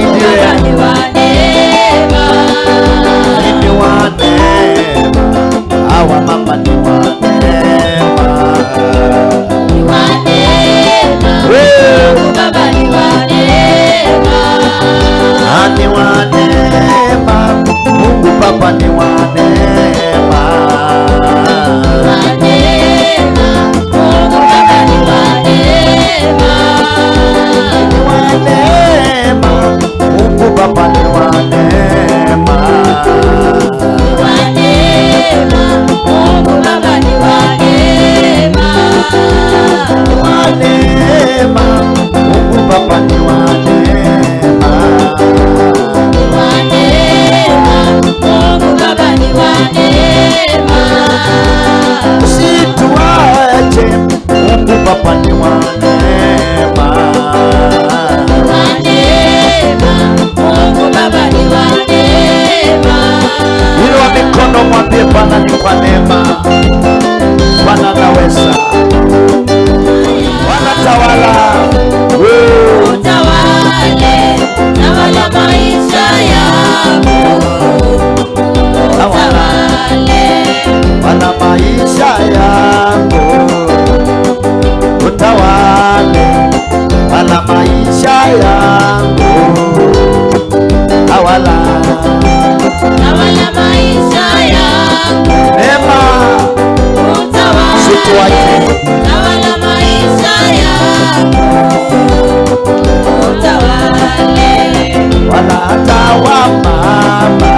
nisaidie. Ni wa neema, hawa mama ni wa neema. Ni wa neema, Mungu Baba ni wa neema. Ni wa neema, Mungu Baba ni wa neema. Baba ni wa neema. Wa neema, Mungu Baba ni wa neema. Wa neema, Mungu Baba ni wa neema. Wa neema, Mungu Baba ni wa neema. Usituache, Mungu Baba ni wa neema. Inua mikono mwambie Bwana ni kwa neema. Bwana anaweza. Bwana tawala. Utawale, tawala maisha yangu. Utawale, Bwana maisha yangu. Utawale, Bwana maisha yangu. Tawala, tawala maisha yangu. Neema, utawale, situache. Tawala maisha yangu. Utawale, wala hata wa mama.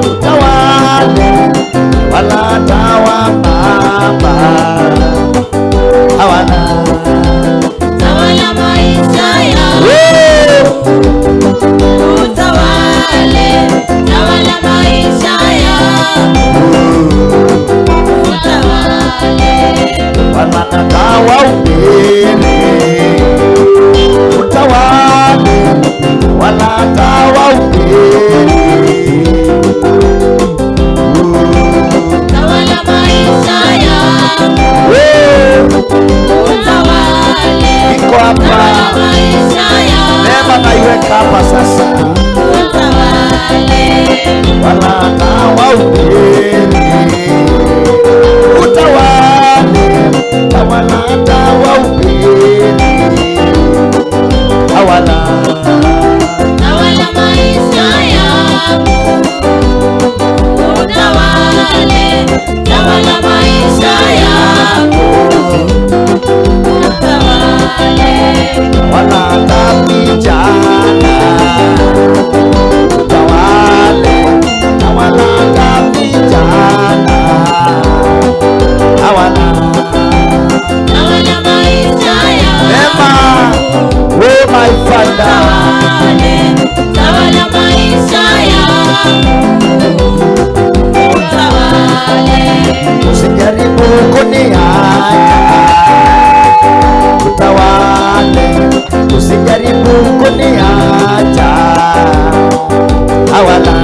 Utawale, wala hata wa mama. Tawala, tawala maisha yangu. Utawale, tawala maisha yangu. Utawale, wala natawa ubiri. Utawale, wala natawa ubiri. Tawala maisha yangu. Utawale, iko hapa. Tawala maisha yangu. Neema na iweka hapa sasa. Utawale, wala natawa ubiri. Utawale, tawala natawa ubiri. Tawala, tawala maisha yangu. Utawale, tawala maisha yangu. Utawale, wala hata vijana. Utawale, tawala hata vijana. Tawala, tawala maisha yangu. Neema, oh my Father. Tawala maisha yangu. Utawale, usijaribu kuniacha. Utawale, usijaribu kuniacha. Tawala,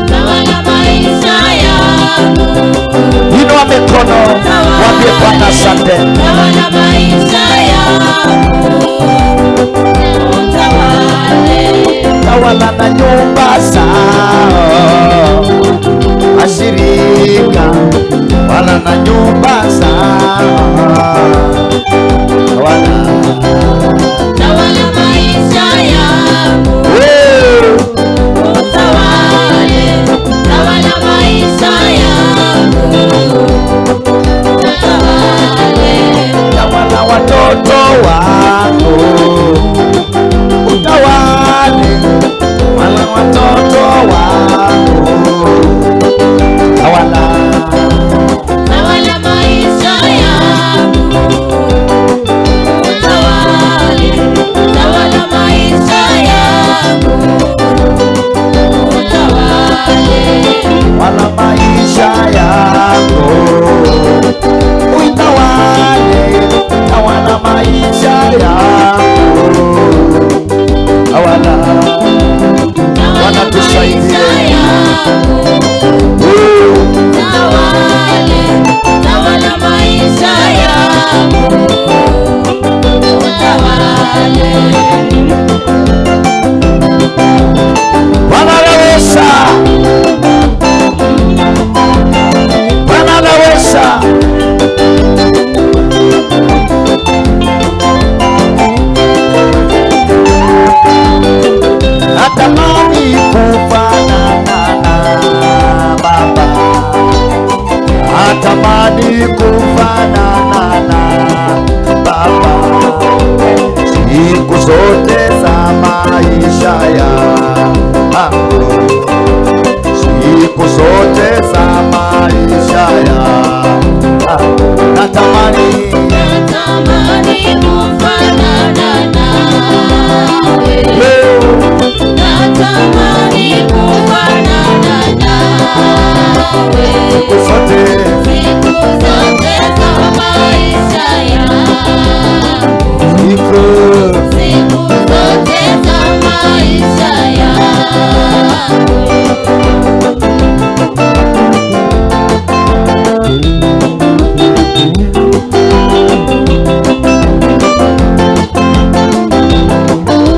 tawala maisha yangu. Inua mikono, mwambie Bwana asante. Tawala maisha yangu. Utawale, tawala na nyumba zao. Mashirika, wala na nyumba zao. Tawala,